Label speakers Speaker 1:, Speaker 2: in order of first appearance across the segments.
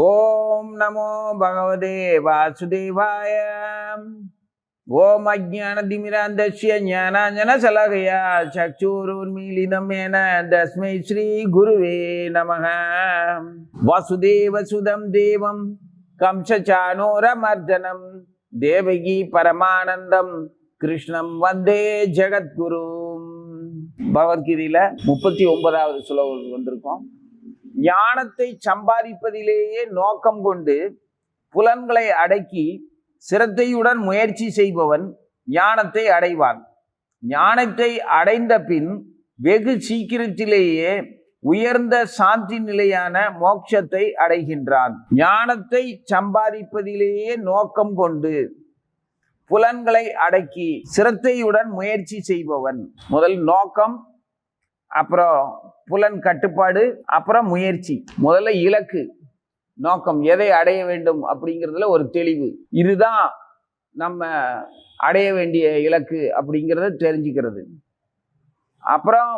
Speaker 1: ஓம் நமோ பகவதே வாசுதேவாய. ஓம் அஜ்ஞானதிமிராந்தஸ்ய ஞானாஞ்சனசலாகயா சக்ஷுருன்மீலிதம் ஏன தஸ்மை ஸ்ரீ குருவே நமः. வாசுதேவசுதம் தேவம் கம்சசானூரமர்தனம் தேவகி பரமானந்தம் கிருஷ்ணம் வந்தே ஜெகத்குரு. பகவத்கீதையில 39வது ஸ்லோகம் வந்திருக்கோம். ஞானத்தை சம்பாதிப்பதிலேயே நோக்கம் கொண்டு புலன்களை அடக்கி சிரத்தையுடன் முயற்சி செய்பவன் ஞானத்தை அடைவான். ஞானத்தை அடைந்த பின் வெகு சீக்கிரத்திலேயே உயர்ந்த சாந்தி நிலையான மோட்சத்தை அடைகின்றான். ஞானத்தை சம்பாதிப்பதிலேயே நோக்கம் கொண்டு புலன்களை அடக்கி சிரத்தையுடன் முயற்சி செய்பவன். முதல் நோக்கம், அப்புறம் புலன் கட்டுப்பாடு, அப்புறம் முயற்சி. முதல்ல இலக்கு, நோக்கம், எதை அடைய வேண்டும் அப்படிங்கிறதுல ஒரு தெளிவு. இதுதான் நம்ம அடைய வேண்டிய இலக்கு அப்படிங்கிறத தெரிஞ்சுக்கிறது. அப்புறம்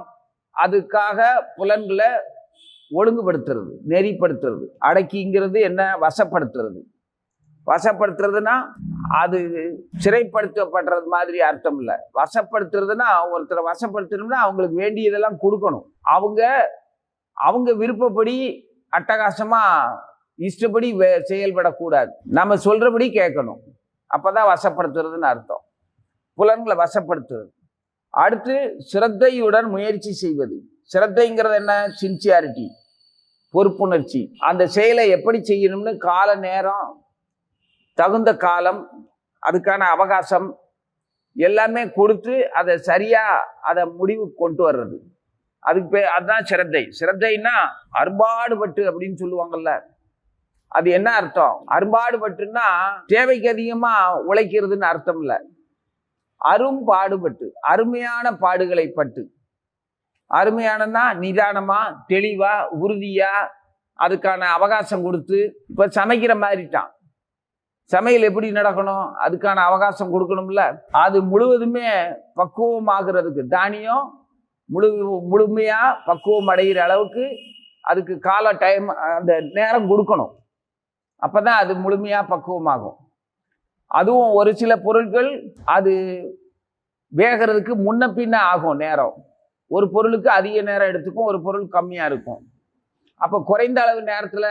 Speaker 1: அதுக்காக புலன்களை ஒழுங்குபடுத்துறது, நெறிப்படுத்துறது. அடக்கிங்கிறது என்ன? வசப்படுத்துறது. வசப்படுத்துறதுன்னா அது சிறைப்படுத்தப்படுறது மாதிரி அர்த்தம் இல்லை. வசப்படுத்துறதுன்னா ஒருத்தரை வசப்படுத்தணும்னா அவங்களுக்கு வேண்டியதெல்லாம் கொடுக்கணும். அவங்க விருப்பப்படி அட்டகாசமா இஷ்டப்படி செயல்படக்கூடாது. நம்ம சொல்றபடி கேட்கணும். அப்பதான் வசப்படுத்துறதுன்னு அர்த்தம். புலன்களை வசப்படுத்துறது. அடுத்து சிரத்தையுடன் முயற்சி செய்வது. சிரத்தைங்கிறது என்ன? சின்சியாரிட்டி, பொறுப்புணர்ச்சி. அந்த செயலை எப்படி செய்யணும்னு கால நேரம், தகுந்த காலம், அதுக்கான அவகாசம் எல்லாமே கொடுத்து அதை சரியா அதை முடிவு கொண்டு வர்றது. அதுக்கு அதுதான் சிரத்தை. சிரத்தைன்னா அரும்பாடுபட்டு அப்படின்னு சொல்லுவாங்கல்ல, அது என்ன அர்த்தம்? அரும்பாடுபட்டுன்னா தேவைக்கு அதிகமா உழைக்கிறதுன்னு அர்த்தம் இல்லை. அரும்பாடுபட்டு, அருமையான பாடுகளை பட்டு. அருமையானன்னா நிதானமா, தெளிவா, உறுதியா அதுக்கான அவகாசம் கொடுத்து. இப்ப சமைக்கிற மாதிரிட்டான். சமையல் எப்படி நடக்கணும்? அதுக்கான அவகாசம் கொடுக்கணும்ல. அது முழுவதுமே பக்குவமாகிறதுக்கு, தானியம் முழுமையா பக்குவம் அடைகிற அளவுக்கு அதுக்கு கால டைம், அந்த நேரம் கொடுக்கணும். அப்பதான் அது முழுமையா பக்குவமாகும். அதுவும் ஒரு சில பொருட்கள் அது வேகிறதுக்கு முன்ன பின்ன ஆகும் நேரம். ஒரு பொருளுக்கு அதிக நேரம் எடுத்துக்கும், ஒரு பொருள் கம்மியா இருக்கும். அப்போ குறைந்த அளவு நேரத்துல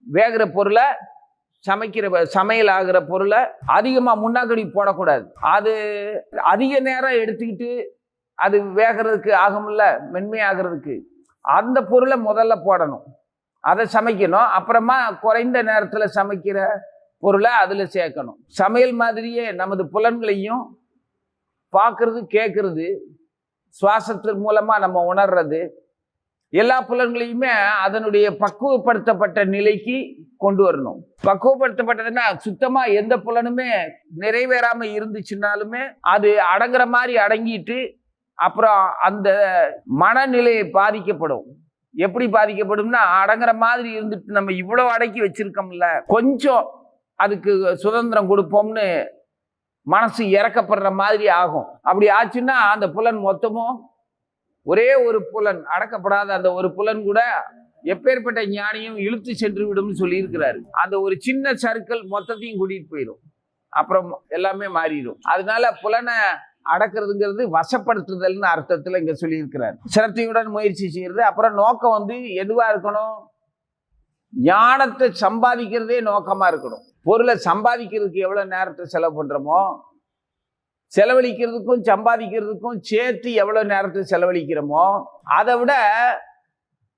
Speaker 1: வேகிற பொருளை, சமையல் ஆகிற பொருளை அதிகமா முன்னாடி போடக்கூடாது. அது அதிக நேரம் எடுத்துக்கிட்டு அது வேகிறதுக்கு ஆகும்ல, மென்மையாகிறதுக்கு. அந்த பொருளை முதல்ல போடணும், அதை சமைக்கணும். அப்புறமா குறைந்த நேரத்துல சமைக்கிற பொருளை அதுல சேர்க்கணும். சமையல் மாதிரியே நமது புலன்களையும் பார்க்கறது, கேட்கறது, சுவாசத்தின் மூலமா நம்ம உணர்றது, எல்லா புலன்களையுமே அதனுடைய பக்குவப்படுத்தப்பட்ட நிலைக்கு கொண்டு வரணும். பக்குவப்படுத்தப்பட்டதுன்னா சுத்தமா எந்த புலனுமே நிறைவேறாம இருந்துச்சுன்னாலுமே அது அடங்குற மாதிரி அடங்கிட்டு அப்புறம் அந்த மனநிலையை பாதிக்கப்படும். எப்படி பாதிக்கப்படும்னா, அடங்குற மாதிரி இருந்துட்டு நம்ம இவ்வளவு அடக்கி வச்சிருக்கோம்ல, கொஞ்சம் அதுக்கு சுதந்திரம் கொடுப்போம்னு மனசு இறக்கப்படுற மாதிரி ஆகும். அப்படி ஆச்சுன்னா அந்த புலன் மொத்தமும், ஒரே ஒரு புலன் அடக்கப்படாத அந்த ஒரு புலன் கூட எப்பேற்பட்ட ஞானியும் இழுத்து சென்று விடும்னு சொல்லி இருக்கிறாரு. அந்த ஒரு சின்ன சர்க்கிள் மொத்தத்தையும் கூட்டிட்டு போயிடும், அப்புறம் எல்லாமே மாறிடும். அதனால புலனை அடக்கிறதுங்கிறது வசப்படுத்துதல்னு அர்த்தத்துல இங்க சொல்லி இருக்கிறார். சிரத்தையுடன் முயற்சி செய்யறது. அப்புறம் நோக்கம் எதுவா இருக்கணும்? ஞானத்தை சம்பாதிக்கிறதே நோக்கமா இருக்கணும். பொருளை சம்பாதிக்கிறதுக்கு எவ்வளவு நேரத்தை செலவு பண்றோமோ, செலவழிக்கிறதுக்கும் சம்பாதிக்கிறதுக்கும் சேர்த்து எவ்வளவு நேரத்தை செலவழிக்கிறோமோ அதை விட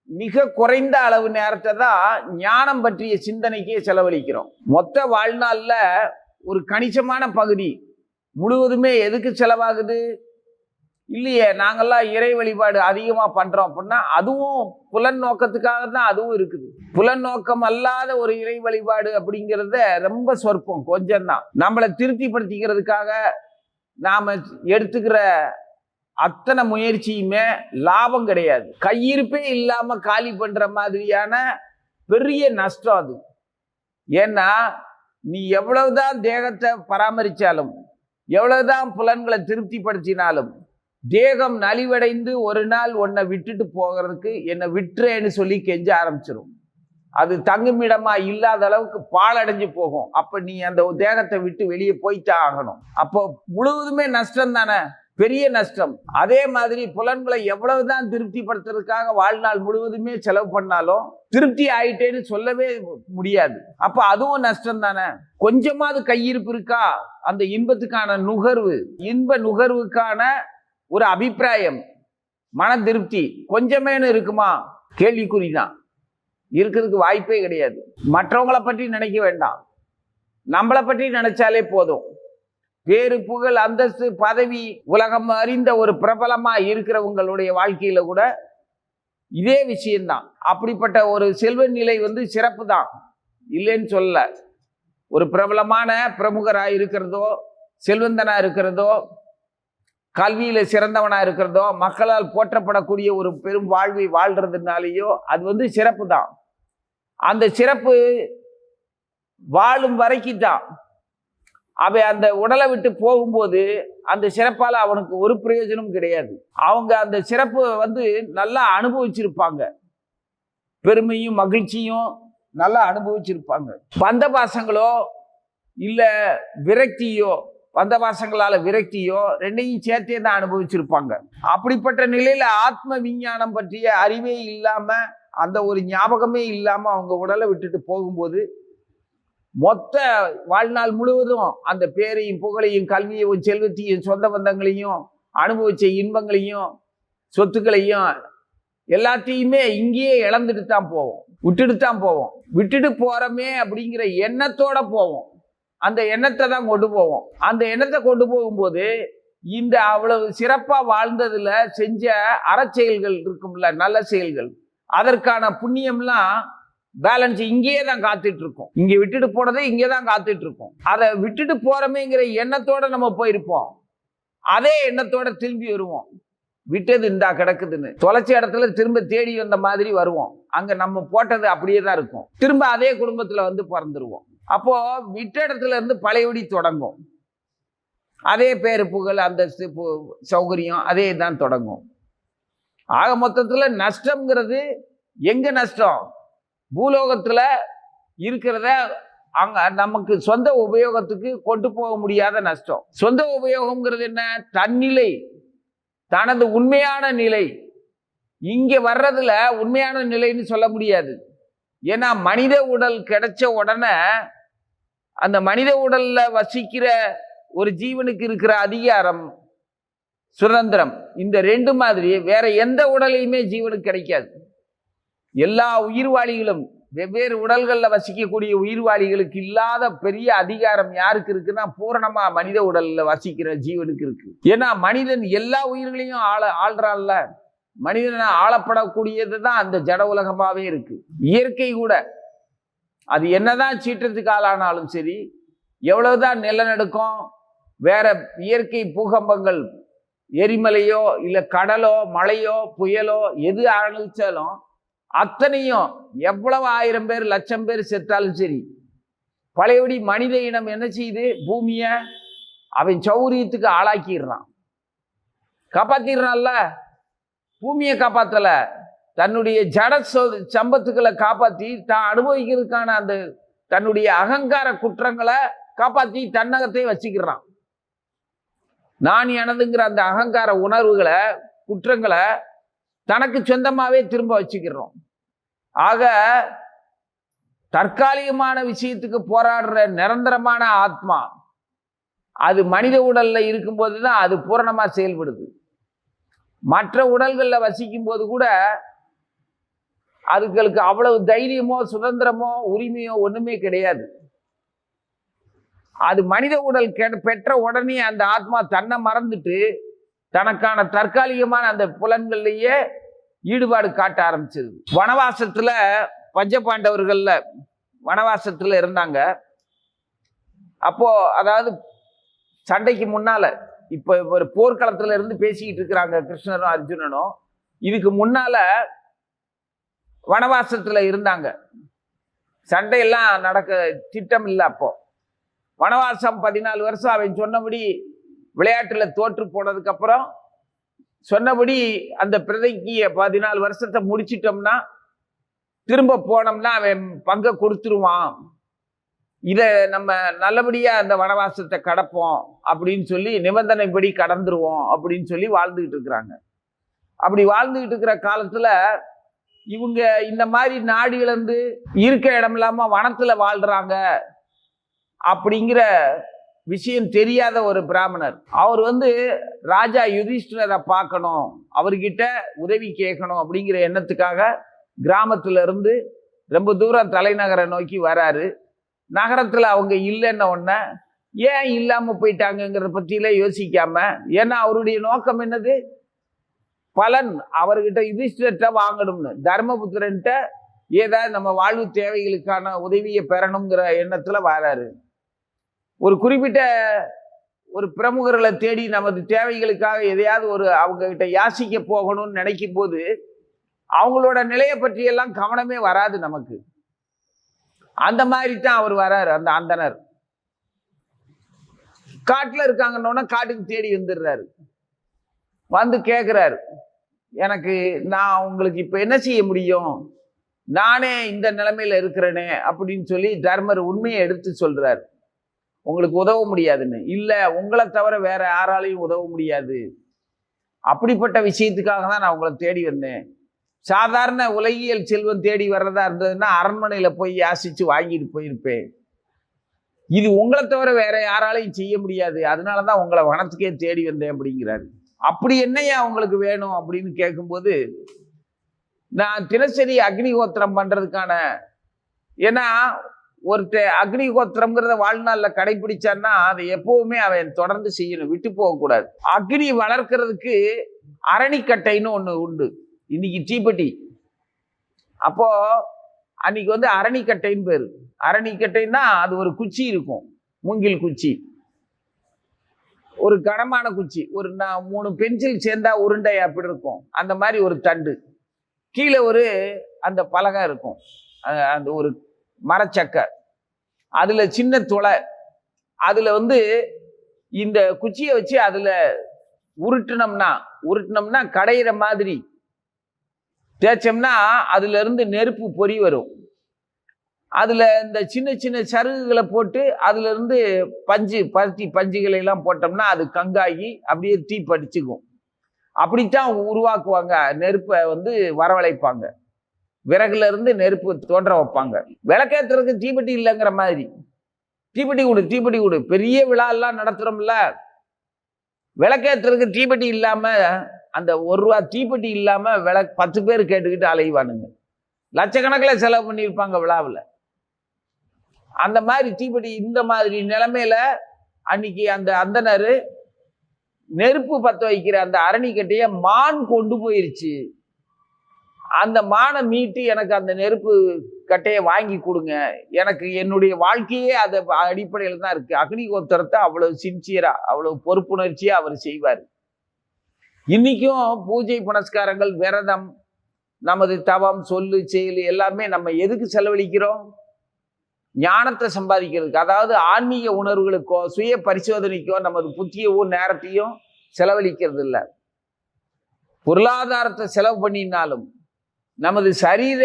Speaker 1: மிக குறைந்த அளவு நேரத்தை தான் ஞானம் பற்றிய சிந்தனைக்கே செலவழிக்கிறோம். மொத்த வாழ்நாள்ல ஒரு கணிசமான பகுதி முழுவதுமே எதுக்கு செலவாகுது? இல்லையே, நாங்கெல்லாம் இறை வழிபாடு அதிகமா பண்றோம் அப்படின்னா அதுவும் புலன் நோக்கத்துக்காக தான் அதுவும் இருக்குது. புலன் நோக்கம் அல்லாத ஒரு இறை வழிபாடு அப்படிங்கிறத ரொம்ப சொற்பம், கொஞ்சம் தான். நம்மளை திருப்திப்படுத்திக்கிறதுக்காக நாம எடுத்துக்கிற அத்தனை முயற்சியுமே லாபம் கிடையாது. கையிருப்பே இல்லாம காலி பண்ற மாதிரியான பெரிய நஷ்டம் அது. ஏன்னா நீ எவ்வளவுதான் தேகத்தை பராமரிச்சாலும், எவ்வளவுதான் புலன்களை திருப்திப்படுத்தினாலும், தேகம் நலிவடைந்து ஒரு நாள் உன்னை விட்டுட்டு போகிறதுக்கு என்னை விட்டுறேன்னு சொல்லி கெஞ்ச ஆரம்பிச்சிடும். அது தங்குமிடமா இல்லாத அளவுக்கு பாழடைஞ்சு போகும். அப்ப நீ அந்த தேகத்தை விட்டு வெளியே போய்த்தான் ஆகணும். அப்போ முழுவதுமே நஷ்டம் தானே, பெரிய நஷ்டம். அதே மாதிரி புலன்களை எவ்வளவுதான் திருப்திப்படுத்துறதுக்காக வாழ்நாள் முழுவதுமே செலவு பண்ணாலும் திருப்தி ஆயிட்டேன்னு சொல்லவே முடியாது. அப்ப அதுவும் நஷ்டம் தானே. கொஞ்சமாவது கையிருப்பு இருக்கா அந்த இன்பத்துக்கான நுகர்வு, இன்ப நுகர்வுக்கான ஒரு அபிப்பிராயம், மன திருப்தி கொஞ்சமேனு இருக்குமா? கேள்விக்குறிதான். இருக்கிறதுக்கு வாய்ப்பே கிடையாது. மற்றவங்களை பற்றி நினைக்க வேண்டாம், நம்மளை பற்றி நினைச்சாலே போதும். பேரு புகழ் அந்தஸ்து பதவி உலகம் அறிந்த ஒரு பிரபலமா இருக்கிறவங்களுடைய வாழ்க்கையில கூட இதே விஷயம்தான். அப்படிப்பட்ட ஒரு செல்வ நிலை சிறப்பு தான், இல்லைன்னு சொல்ல. ஒரு பிரபலமான பிரமுகராக இருக்கிறதோ, செல்வந்தனா இருக்கிறதோ, கல்வியில சிறந்தவனா இருக்கிறதோ, மக்களால் போற்றப்படக்கூடிய ஒரு பெரும் வாழ்வை வாழ்றதுனாலேயோ அது சிறப்பு தான். அந்த சிறப்பு வாழும் வரைக்கும் தான். அவன் அந்த உடலை விட்டு போகும்போது அந்த சிறப்பால அவனுக்கு ஒரு பிரயோஜனம் கிடையாது. அவங்க அந்த சிறப்பு நல்லா அனுபவிச்சிருப்பாங்க, பெருமையும் மகிழ்ச்சியும் நல்லா அனுபவிச்சிருப்பாங்க. பந்த பாசங்களோ இல்ல விரக்தியோ, பந்த பாசங்களால விரக்தியோ ரெண்டையும் சேர்த்தே தான் அனுபவிச்சிருப்பாங்க. அப்படிப்பட்ட நிலையில ஆத்ம விஞ்ஞானம் பற்றிய அறிவே இல்லாம, அந்த ஒரு ஞாபகமே இல்லாம அவங்க உடலை விட்டுட்டு போகும்போது மொத்த வாழ்நாள் முழுவதும் அந்த பேரையும் புகழையும் கல்வியையும் செல்வத்தையும் சொந்த பந்தங்களையும் அனுபவிச்ச இன்பங்களையும் சொத்துக்களையும் எல்லாத்தையுமே இங்கேயே இழந்துட்டு தான் போவோம், விட்டுட்டு தான் போவோம். விட்டுட்டு போறோமே அப்படிங்கிற எண்ணத்தோட போவோம். அந்த எண்ணத்தை தான் கொண்டு போவோம். அந்த எண்ணத்தை கொண்டு போகும்போது இந்த அவ்வளவு சிறப்பா வாழ்ந்ததுல செஞ்ச அறச்செயல்கள் இருக்கும்ல, நல்ல செயல்கள், அதற்கான புண்ணியம்லாம் பேலன்ஸ் இங்கேயே தான் காத்துட்டு இருக்கும். இங்க விட்டுட்டு போனதை இங்கே தான் காத்துட்டு இருக்கும். அதை விட்டுட்டு போறமேங்கிற எண்ணத்தோட நம்ம போயிருப்போம். அதே எண்ணத்தோட திரும்பி வருவோம். விட்டது இந்தா கிடக்குதுன்னு தொலைச்ச இடத்துல திரும்ப தேடி வந்த மாதிரி வருவோம். அங்க நம்ம போட்டது அப்படியே தான் இருக்கும். திரும்ப அதே குடும்பத்துல பிறந்துருவோம். அப்போ விட்ட இடத்துல இருந்து பழையபடி தொடங்கும். அதே பேரு புகழ் அந்தஸ்து சௌகரியம் அதே தான் தொடங்கும். ஆக மொத்தத்துல நஷ்டம்ங்கிறது எங்க நஷ்டம்? பூலோகத்துல இருக்கிறத அங்க நமக்கு சொந்த உபயோகத்துக்கு கொண்டு போக முடியாத நஷ்டம். சொந்த உபயோகம்ங்கிறது என்ன? தன்னிலை, தனது உண்மையான நிலை இங்க வர்றதுல உண்மையான நிலைன்னு சொல்ல முடியாது. ஏன்னா மனித உடல் கிடைச்ச உடனே அந்த மனித உடல்ல வசிக்கிற ஒரு ஜீவனுக்கு இருக்கிற அதிகாரம், சுதந்திரம், இந்த ரெண்டு மாதிரி வேற எந்த உடலையுமே ஜீவனுக்கு கிடைக்காது. எல்லா உயிர்வாளிகளும் வெவ்வேறு உடல்கள்ல வசிக்கக்கூடிய உயிர்வாளிகளுக்கு இல்லாத பெரிய அதிகாரம் யாருக்கு இருக்குன்னா பூரணமா மனித உடல்ல வசிக்கிற ஜீவனுக்கு இருக்கு. ஏன்னா மனிதன் எல்லா உயிர்களையும் ஆள்றான்ல, மனிதனை ஆளப்படக்கூடியது தான் அந்த ஜட உலகமாவே இருக்கு. இயற்கை கூட அது என்னதான் சீற்றத்துக்கு ஆளானாலும் சரி, எவ்வளவுதான் நிலநடுக்கம், வேற இயற்கை பூகம்பங்கள், எரிமலையோ இல்ல கடலோ மழையோ புயலோ எது அழிச்சாலும் அத்தனையும் எவ்வளவு 1000 பேர் 1,00,000 பேர் செத்தாலும் சரி, பழையபடி மனித இனம் என்ன செய்யுது? பூமிய அவன் சௌரியத்துக்கு ஆளாக்கிடுறான். காப்பாத்திடுறான்ல, பூமியை காப்பாத்தல, தன்னுடைய ஜட சம்பத்துக்களை காப்பாத்தி தான் அனுபவிக்கிறதுக்கான அந்த தன்னுடைய அகங்கார குற்றங்களை காப்பாத்தி தன்னகத்தை வச்சுக்கிறான். நான் எனதுங்கிற அந்த அகங்கார உணர்வுகளை குற்றங்களை தனக்கு சொந்தமாவே திரும்ப வச்சுக்கிறோம். ஆக தற்காலிகமான விஷயத்துக்கு போராடுற நிரந்தரமான ஆத்மா அது மனித உடல்ல இருக்கும்போது தான் அது பூரணமா செயல்படுது. மற்ற உடல்கள்ல வசிக்கும் போது கூட அதுகளுக்கு அவ்வளவு தைரியமோ சுதந்திரமோ உரிமையோ ஒண்ணுமே கிடையாது. அது மனித உடல் பெற்ற உடனே அந்த ஆத்மா தன்னை மறந்துட்டு தனக்கான தற்காலிகமான அந்த புலன்கள்லயே ஈடுபாடு காட்ட ஆரம்பிச்சது. வனவாசத்துல பஞ்சபாண்டவர்கள்ல வனவாசத்துல இருந்தாங்க. அப்போ அதாவது சண்டைக்கு முன்னால, இப்ப ஒரு போர்க்களத்துல இருந்து பேசிக்கிட்டு இருக்கிறாங்க கிருஷ்ணரும் அர்ஜுனனும். இதுக்கு முன்னால வனவாசத்துல இருந்தாங்க. சண்டையெல்லாம் நடக்க திட்டம் இல்லை. அப்போ வனவாசம் 14 வருஷம் அவன் சொன்னபடி விளையாட்டுல தோற்று போனதுக்கு அப்புறம் சொன்னபடி அந்த பிரதிக்கு 14 வருஷத்தை முடிச்சிட்டோம்னா திரும்ப போனோம்னா அவன் பங்கை கொடுத்துருவான், இதை நம்ம நல்லபடியா அந்த வனவாசத்தை கடப்போம் அப்படின்னு சொல்லி நிபந்தனைப்படி கடந்துருவோம் அப்படின்னு சொல்லி வாழ்ந்துகிட்டு இருக்கிறாங்க. அப்படி வாழ்ந்துகிட்டு இருக்கிற காலத்துல இவங்க இந்த மாதிரி நாடு இழந்து இருக்க இடம் இல்லாம வனத்துல வாழ்றாங்க அப்படிங்கிற விஷயம் தெரியாத ஒரு பிராமணர். அவர் ராஜா யுதிஷ்டிரரை பார்க்கணும், அவர்கிட்ட உதவி கேட்கணும் அப்படிங்கிற எண்ணத்துக்காக கிராமத்துல இருந்து ரொம்ப தூரம் தலைநகரை நோக்கி வராரு. நகரத்துல அவங்க இல்லைன்ன உடனே ஏன் இல்லாம போயிட்டாங்கிறத பற்றிலாம் யோசிக்காம, ஏன்னா அவருடைய நோக்கம் என்னது, பலன் அவர்கிட்ட யுதிஷ்டிரர்கிட்ட வாங்கணும்னு, தர்மபுத்திரன்ட்ட ஏதாவது நம்ம வாழ்வு தேவைகளுக்கான உதவியை பெறணுங்கிற எண்ணத்துல வராரு. ஒரு குறிப்பிட்ட ஒரு பிரமுகர்களை தேடி நமது தேவைகளுக்காக எதையாவது அவங்க கிட்ட யாசிக்க போகணும்னு நினைக்கும் போது அவங்களோட நிலையை பற்றியெல்லாம் கவனமே வராது நமக்கு. அந்த மாதிரி தான் அவர் வராரு. அந்த அந்தனர் காட்டுல இருக்காங்கன்னு காட்டுக்கு தேடி வந்துடுறாரு. வந்து கேட்கிறாரு, எனக்கு நான் உங்களுக்கு இப்ப என்ன செய்ய முடியும், நானே இந்த நிலைமையில இருக்கிறேனே அப்படின்னு சொல்லி தர்மர் உண்மையை எடுத்து சொல்றாரு. உங்களுக்கு உதவ முடியாதுன்னு. இல்ல, உங்களை தவிர வேற யாராலையும் உதவ முடியாது, அப்படிப்பட்ட விஷயத்துக்காக தான் நான் உங்களை தேடி வந்தேன். சாதாரண உலகியல் செல்வம் தேடி வர்றதா இருந்ததுன்னா அரண்மனையில போய் யாசிச்சு வாங்கிட்டு போயிருப்பேன். இது உங்களை தவிர வேற யாராலையும் செய்ய முடியாது, அதனாலதான் உங்களை வனத்துக்கே தேடி வந்தேன் அப்படிங்கிறாரு. அப்படி என்னையா உங்களுக்கு வேணும் அப்படின்னு கேட்கும்போது, நான் தினசரி அக்னிஹோத்திரம் பண்றதுக்கான, ஏன்னா ஒருத்தர் அக்னிஹோத்திரம்ங்கிறத வாழ்நாள்ல கடைபிடிச்சான்னா அதை எப்பவுமே அவன் தொடர்ந்து செய்யணும், விட்டு போகக்கூடாது. அக்னி வளர்க்கறதுக்கு அரணிக்கட்டைன்னு ஒண்ணு உண்டு. இன்னைக்கு தீப்பெட்டி, அப்போ அன்னைக்கு அரணிக்கட்டைன்னு பேரு. அரணிக்கட்டைன்னா அது ஒரு குச்சி இருக்கும், மூங்கில் குச்சி, ஒரு கனமான குச்சி, ஒரு 3 பென்சில் சேர்ந்தா உருண்டை அப்படி இருக்கும். அந்த மாதிரி ஒரு தண்டு, கீழே அந்த பலகை இருக்கும், அந்த ஒரு மரச்சக்க, அதுல சின்ன துளை, அதுல இந்த குச்சியை வச்சு அதுல உருட்டினோம்னா கடையிற மாதிரி தேய்ச்சோம்னா அதுல இருந்து நெருப்பு பொறி வரும். அதுல இந்த சின்ன சின்ன சருகுகளை போட்டு அதுல இருந்து பருத்தி பஞ்சுகளை எல்லாம் போட்டோம்னா அது கங்காகி அப்படியே தீ படிச்சுக்கும். அப்படித்தான் உருவாக்குவாங்க, நெருப்பை வரவழைப்பாங்க, விறகுல இருந்து நெருப்பு தோன்ற வைப்பாங்க. விளக்கேற்றுறதுக்கு தீப்பெட்டி இல்லைங்கிற மாதிரி, தீப்பெட்டி கொடு பெரிய விழா எல்லாம் நடத்துறோம்ல, விளக்கேற்றுறதுக்கு தீப்பெட்டி இல்லாம, அந்த 1 ரூபா தீப்பெட்டி இல்லாம 10 பேர் கேட்டுக்கிட்டு அலைவானுங்க, லட்சக்கணக்கில் செலவு பண்ணியிருப்பாங்க விழாவில். அந்த மாதிரி தீப்பெட்டி, இந்த மாதிரி நிலைமையில அன்னைக்கு அந்த அந்தனர் நெருப்பு பத்த வைக்கிற அந்த அரணிக்கட்டைய மான் கொண்டு போயிருச்சு. அந்த மானை மீட்டு எனக்கு அந்த நெருப்பு கட்டையை வாங்கி கொடுங்க, எனக்கு என்னுடைய வாழ்க்கையே அது அடிப்படையில் தான் இருக்கு. அக்னிஹோத்திரத்தை அவ்வளவு சின்சியரா, அவ்வளவு பொறுப்புணர்ச்சியா அவர் செய்வார். இன்னைக்கும் பூஜை புனஸ்காரங்கள், விரதம், நமது தவம், சொல்லு, செயல் எல்லாமே நம்ம எதுக்கு செலவழிக்கிறோம்? ஞானத்தை சம்பாதிக்கிறதுக்கு. அதாவது ஆன்மீக உணர்வுகளுக்கோ சுய பரிசோதனைக்கோ நமது புத்தியவோ நேரத்தையும் செலவழிக்கிறது இல்லை. பொருளாதாரத்தை செலவு பண்ணினாலும், நமது சரீர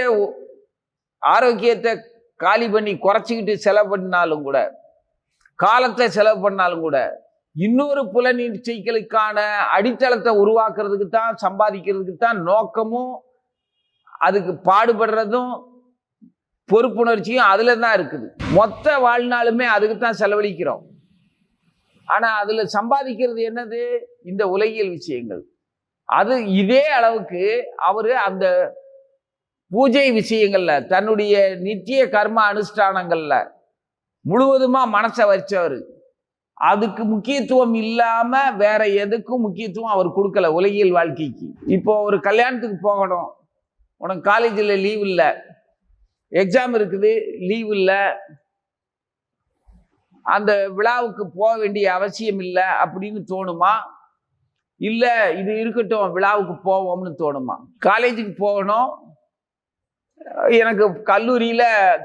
Speaker 1: ஆரோக்கியத்தை காலி பண்ணி குறைச்சிக்கிட்டு செலவு பண்ணாலும் கூட, காலத்தை செலவு பண்ணாலும் கூட, இன்னொரு புலனீர்ச்சைகளுக்கான அடித்தளத்தை உருவாக்குறதுக்கு தான், சம்பாதிக்கிறதுக்கு தான் நோக்கமும், அதுக்கு பாடுபடுறதும் பொறுப்புணர்ச்சியும் அதுல தான் இருக்குது. மொத்த வாழ்நாளுமே அதுக்கு தான் செலவழிக்கிறோம். ஆனா அதுல சம்பாதிக்கிறது என்னது? இந்த உலகியல் விஷயங்கள். அது இதே அளவுக்கு அவரு அந்த பூஜை விஷயங்கள்ல, தன்னுடைய நித்திய கர்ம அனுஷ்டானங்கள்ல முழுவதுமா மனசை வச்சவர். அதுக்கு முக்கியத்துவம் இல்லாம வேற எதுக்கும் முக்கியத்துவம் அவர் கொடுக்கல உலகியல் வாழ்க்கைக்கு. இப்போ ஒரு கல்யாணத்துக்கு போகணும், உனக்கு காலேஜில் லீவ் இல்லை, எக்ஸாம் இருக்குது, லீவ் இல்லை, அந்த விழாவுக்கு போக வேண்டிய அவசியம் இல்லை அப்படின்னு தோணுமா? இல்லை, இது இருக்கட்டும் விழாவுக்கு போவோம்னு தோணுமா? காலேஜுக்கு போகணும், எனக்கு கல்லூரியில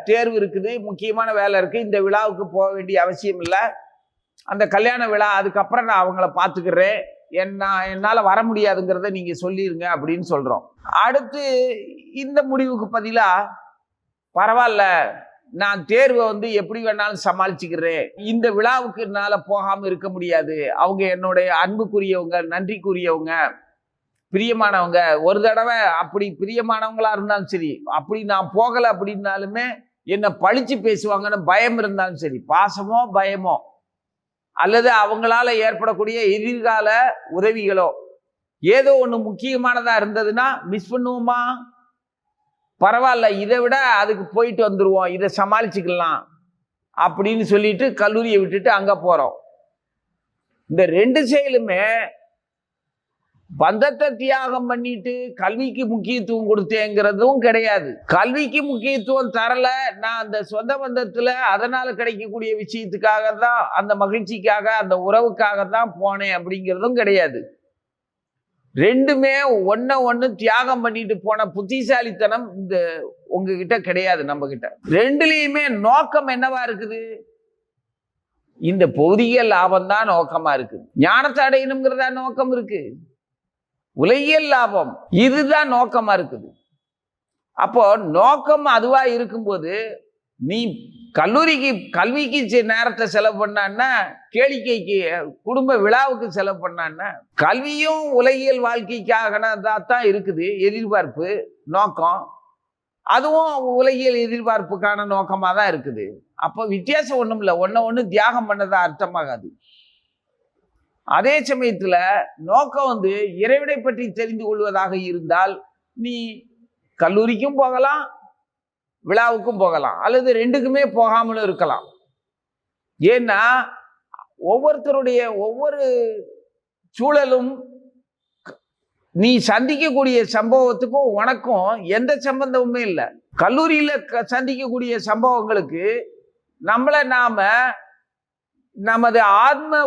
Speaker 1: தேர்வு இருக்குது, முக்கியமான வேலை இருக்கு, இந்த விழாவுக்கு போக வேண்டிய அவசியம் இல்லை, அந்த கல்யாண விழா அதுக்கப்புறம் நான் அவங்கள பார்த்துக்கிறேன், என்னால் வர முடியாதுங்கிறத நீங்க சொல்லிருங்க அப்படின்னு சொல்றோம். அடுத்து இந்த முடிவுக்கு பதிலா பரவாயில்ல, நான் தேர்வை வந்து எப்படி வேணாலும் சமாளிச்சுக்கிறேன், இந்த விழாவுக்கு என்னால போகாம இருக்க முடியாது, அவங்க என்னுடைய அன்புக்குரியவங்க, நன்றிக்குரியவங்க, பிரியமானவங்க, ஒரு தடவை அப்படி பிரியமானவங்களா இருந்தாலும் சரி, அப்படி நான் போகல அப்படின்னாலுமே என்ன பழிச்சு பேசுவாங்கன்னு பயம் இருந்தாலும் சரி, பாசமோ பயமோ அல்லது அவங்களால ஏற்படக்கூடிய எதிர்கால உதவிகளோ ஏதோ ஒண்ணு முக்கியமானதா இருந்ததுன்னா மிஸ் பண்ணுவோமா? பரவாயில்ல, இதை விட அதுக்கு போயிட்டு வந்துருவோம், இதை சமாளிச்சுக்கலாம் அப்படின்னு சொல்லிட்டு கல்லூரியை விட்டுட்டு அங்க போறோம். இந்த ரெண்டு செயலுமே பந்தத்தை தியாகம் பண்ணிட்டு கல்விக்கு முக்கியத்துவம் கொடுத்தேங்கிறதும் கிடையாது. கல்விக்கு முக்கியத்துவம் தரல, நான் அந்த சொந்த பந்தத்துல அதனால கிடைக்கக்கூடிய விஷயத்துக்காக தான், அந்த மகிழ்ச்சிக்காக, அந்த உறவுக்காக தான் போனேன் அப்படிங்கிறதும் கிடையாது. ரெண்டுமே ஒண்ணு தியாகம் பண்ணிட்டு போன புத்திசாலித்தனம் இந்த உங்ககிட்ட கிடையாது, நம்ம கிட்ட. ரெண்டுலயுமே நோக்கம் என்னவா இருக்குது? இந்த பௌதிக லாபம் தான் நோக்கமா இருக்கு. ஞானத்தை அடையணுங்கிறதா நோக்கம் இருக்கு. உலகியல் லாபம் இதுதான் நோக்கமா இருக்குது. அப்போ நோக்கம் அதுவா இருக்கும்போது நீ கல்விக்கு நேரத்தை செலவு பண்ணான்னா, கேளிக்கைக்கு, குடும்ப விழாவுக்கு செலவு பண்ணான்னா, கல்வியும் உலகியல் வாழ்க்கைக்காக தான் இருக்குது எதிர்பார்ப்பு, நோக்கம். அதுவும் உலகியல் எதிர்பார்ப்புக்கான நோக்கமா தான் இருக்குது. அப்போ வித்தியாசம் ஒண்ணும் இல்லை, ஒண்ணு தியாகம் பண்ணதா அர்த்தமாகாது. அதே சமயத்துல நோக்கம் வந்து இறைவனை பற்றி தெரிந்து கொள்வதாக இருந்தால் நீ கல்லூரிக்கும் போகலாம், விழாவுக்கும் போகலாம், அல்லது ரெண்டுக்குமே போகாமலும் இருக்கலாம். ஏன்னா ஒவ்வொருத்தருடைய ஒவ்வொரு சூழலும், நீ சந்திக்கக்கூடிய சம்பவத்துக்கும் உனக்கும் எந்த சம்பந்தமுமே இல்லை. கல்லூரியில சந்திக்கக்கூடிய சம்பவங்களுக்கு நாம நமது ஆத்ம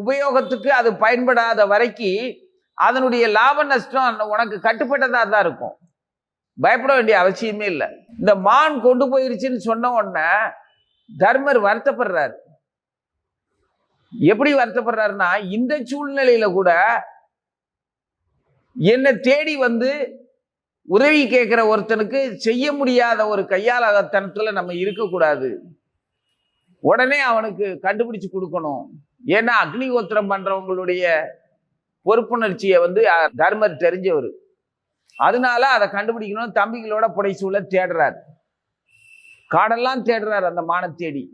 Speaker 1: உபயோகத்துக்கு அது பயன்படாத வரைக்கும் அதனுடைய லாப நஷ்டம் உனக்கு கட்டுப்பட்டதா தான் இருக்கும். பயப்பட வேண்டிய அவசியமே இல்லை. இந்த மான் கொண்டு போயிருச்சுன்னு சொன்ன உடனே தர்மர் வருத்தப்படுறாரு. எப்படி வருத்தப்படுறாருன்னா, இந்த சூழ்நிலையில கூட என்னை தேடி வந்து உதவி கேட்கிற ஒருத்தனுக்கு செய்ய முடியாத ஒரு கையாளத்தனத்துல நம்ம இருக்கக்கூடாது, உடனே அவனுக்கு கண்டுபிடிச்சு கொடுக்கணும். ஏன்னா அக்னிகோத்திரம் பண்றவங்களுடைய பொறுப்புணர்ச்சியை வந்து தர்மர் தெரிஞ்சவர். அதனால அதை கண்டுபிடிக்கணும். தம்பிகளோட புடைசூழ தேடுறாரு, காடெல்லாம் தேடுறாரு அந்த மானை தேடி.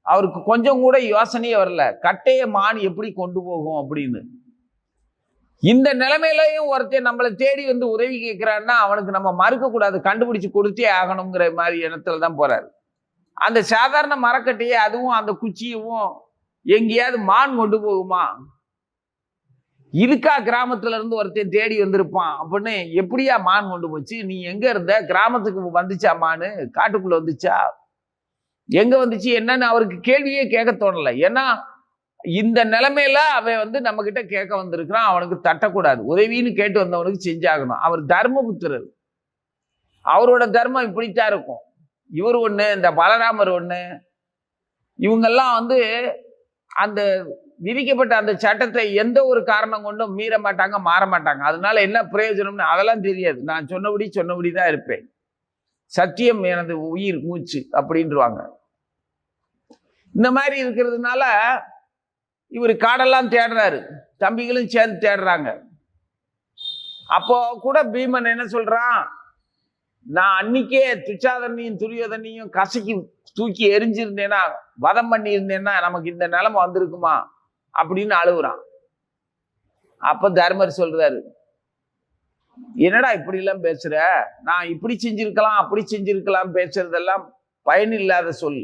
Speaker 1: அவருக்கு கொஞ்சம் கூட யோசனையே வரல, கட்டைய மான் எப்படி கொண்டு போகும் அப்படின்னு. இந்த நிலைமையிலையும் ஒருத்தர் நம்மளை தேடி வந்து உதவி கேட்கிறான்னா அவனுக்கு நம்ம மறுக்க கூடாது, கண்டுபிடிச்சு கொடுத்தே ஆகணுங்கிற மாதிரி இடத்துல தான் போறாரு. அந்த சாதாரண மரக்கட்டையை, அதுவும் அந்த குச்சியவும் எங்கேயாவது மான் கொண்டு போகுமா? இதுக்கா கிராமத்துல இருந்து ஒருத்தன் தேடி வந்திருப்பான் அப்படின்னு எப்படியா மான் கொண்டு போச்சு? நீ எங்க இருந்த? கிராமத்துக்கு வந்துச்சா மானு? காட்டுக்குள்ள வந்துச்சா? எங்க வந்துச்சு என்னன்னு அவருக்கு கேள்வியே கேட்க தோணலை. ஏன்னா இந்த நிலைமையில அவன் வந்து நம்ம கிட்ட கேட்க வந்திருக்கிறான், அவனுக்கு தட்டக்கூடாது. உதவின்னு கேட்டு வந்தவனுக்கு செஞ்சாகணும். அவர் தர்மபுத்திரர், அவரோட தர்மம் இப்படித்தான் இருக்கும். இவர் ஒண்ணு, இந்த பலராமர் ஒண்ணு, இவங்கெல்லாம் வந்து அந்த விதிக்கப்பட்ட அந்த சட்டத்தை எந்த ஒரு காரணம் கொண்டும் மீற மாட்டாங்க, மாற மாட்டாங்க. அதனால என்ன பிரயோஜனம்னு அதெல்லாம் தெரியாது. நான் சொன்னபடி தான் இருப்பேன், சத்தியம் எனது உயிர் மூச்சு அப்படின்றாங்க. இந்த மாதிரி இருக்கிறதுனால இவர் காடெல்லாம் தேடுறாரு, தம்பிகளும் சேர்ந்து தேடுறாங்க. அப்போ கூட பீமன் என்ன சொல்றான், நான் அன்னைக்கே துச்சாதனையும் துரியோதனையும் கசக்கி தூக்கி எரிஞ்சிருந்தேன்னா, வதம் பண்ணி இருந்தேன்னா நமக்கு இந்த நிலைமை வந்திருக்குமா அப்படின்னு அழுகுறான். அப்ப தர்மர் சொல்றாரு, என்னடா இப்படி எல்லாம் பேசுற, நான் இப்படி செஞ்சிருக்கலாம் அப்படி செஞ்சிருக்கலாம் பேசுறதெல்லாம் பயனில்லாத சொல்.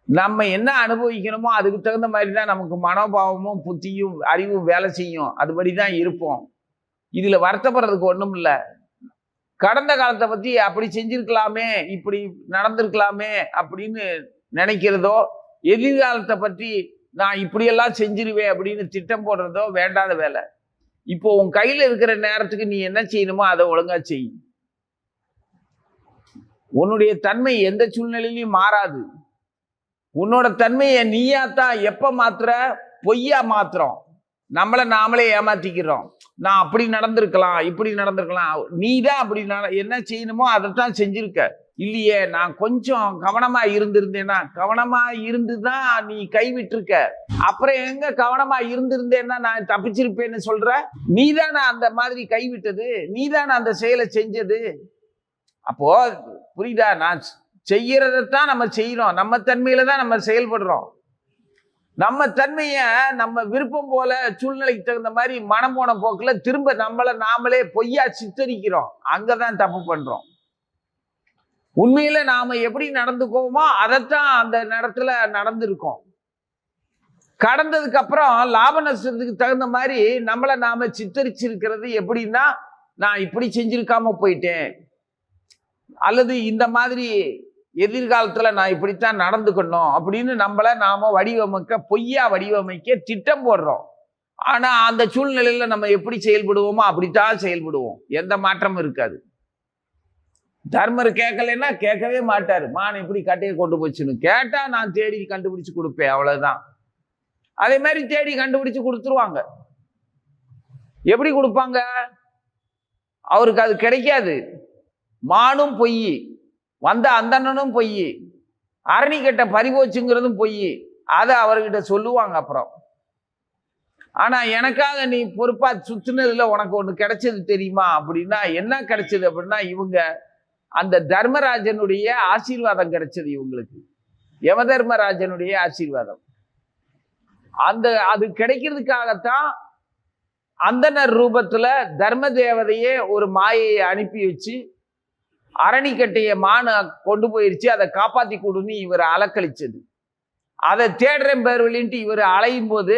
Speaker 1: நம்ம என்ன அனுபவிக்கணுமோ அதுக்கு தகுந்த மாதிரி தான் நமக்கு மனோபாவமும் புத்தியும் அறிவும் வேலை செய்யும், அதுபடிதான் இருப்போம். இதுல வருத்தப்படுறதுக்கு ஒண்ணும் இல்லை. கடந்த காலத்தை பத்தி அப்படி செஞ்சிருக்கலாமே, இப்படி நடந்திருக்கலாமே அப்படின்னு நினைக்கிறதோ, எதிர்காலத்தை பற்றி நான் இப்படியெல்லாம் செஞ்சிருவேன் அப்படின்னு திட்டம் போடுறதோ வேண்டாத வேலை. இப்போ உன் கையில இருக்கிற நேரத்துக்கு நீ என்ன செய்யணுமோ அதை ஒழுங்கா செய். உன்னுடைய தன்மை எந்த சூழ்நிலையிலையும் மாறாது. உன்னோட தன்மையை நீயாத்தான் எப்ப மாத்துற? பொய்யா மாத்துறோம், நம்மளை நாமளே ஏமாத்திக்கிறோம். நான் அப்படி நடந்திருக்கலாம் இப்படி நடந்திருக்கலாம், நீ தான் அப்படி என்ன செய்யணுமோ அதைத்தான் செஞ்சிருக்க. இல்லையே, நான் கொஞ்சம் கவனமா இருந்திருந்தேன்னா, கவனமா இருந்துதான் நீ கைவிட்டிருக்க. அப்புறம் எங்க கவனமா இருந்திருந்தேன்னா நான் தப்பிச்சிருப்பேன்னு சொல்ற? நீதானே அந்த மாதிரி கைவிட்டது, நீதானே அந்த செயலை செஞ்சது. அப்போ புரியுதா? நான் செய்யறதைத்தான் நம்ம செய்யறோம், நம்ம தன்மையில தான் நம்ம செயல்படுறோம். நம்ம தன்மைய நம்ம விருப்பம் போல சூழ்நிலைக்கு தகுந்த மாதிரி மனம் போன போக்குல திரும்ப நம்மள நாமளே பொய்யா சித்தரிக்கிறோம். அங்கதான் தப்பு பண்றோம். உண்மையில நாம எப்படி நடந்துக்கோமோ அதைத்தான் அந்த நேரத்துல நடந்திருக்கோம். கடந்ததுக்கு அப்புறம் லாப நஷ்டத்துக்கு தகுந்த மாதிரி நம்மள நாம சித்தரிச்சிருக்கிறது எப்படின்னா, நான் இப்படி செஞ்சிருக்காம போயிட்டேன், அல்லது இந்த மாதிரி எதிர்காலத்துல நான் இப்படித்தான் நடந்துக்கணும் அப்படின்னு நம்மள நாம பொய்யா வடிவமைக்க திட்டம் போடுறோம். ஆனா அந்த சூழ்நிலையில நம்ம எப்படி செயல்படுவோமோ அப்படித்தான் செயல்படுவோம். எந்த மாற்றமும் இருக்காது. தர்மர் கேட்கலன்னா கேட்கவே மாட்டாரு. மான் எப்படி கட்டையை கொண்டு போச்சுன்னு கேட்டா நான் தேடி கண்டுபிடிச்சு கொடுப்பேன், அவ்வளவுதான். அதே மாதிரி தேடி கண்டுபிடிச்சு கொடுத்துருவாங்க. எப்படி கொடுப்பாங்க? அவருக்கு அது கிடைக்காது. மானும் பொய், வந்த அந்தணனும் பொய், அரணிக்கட்ட பறிபோச்சுங்கிறதும் பொய். அதை அவர்கிட்ட சொல்லுவாங்க அப்புறம். ஆனா எனக்காக நீ பொறுப்பா சுத்தினதுல உனக்கு ஒண்ணு கிடைச்சது தெரியுமா அப்படின்னா, என்ன கிடைச்சது அப்படின்னா, இவங்க அந்த தர்மராஜனுடைய ஆசீர்வாதம் கிடைச்சது இவங்களுக்கு. யமதர்மராஜனுடைய ஆசீர்வாதம். அது கிடைக்கிறதுக்காகத்தான் அந்தனர் ரூபத்துல தர்ம தேவதையே ஒரு மாயையை அனுப்பி வச்சு அரணிக்கட்டைய மான கொண்டு போயிருச்சு, அதை காப்பாத்தி கொடுன்னு இவர் அலக்களிச்சது. அதை தேடுறேன் பேர்வழின்ட்டு இவர் அலையும் போது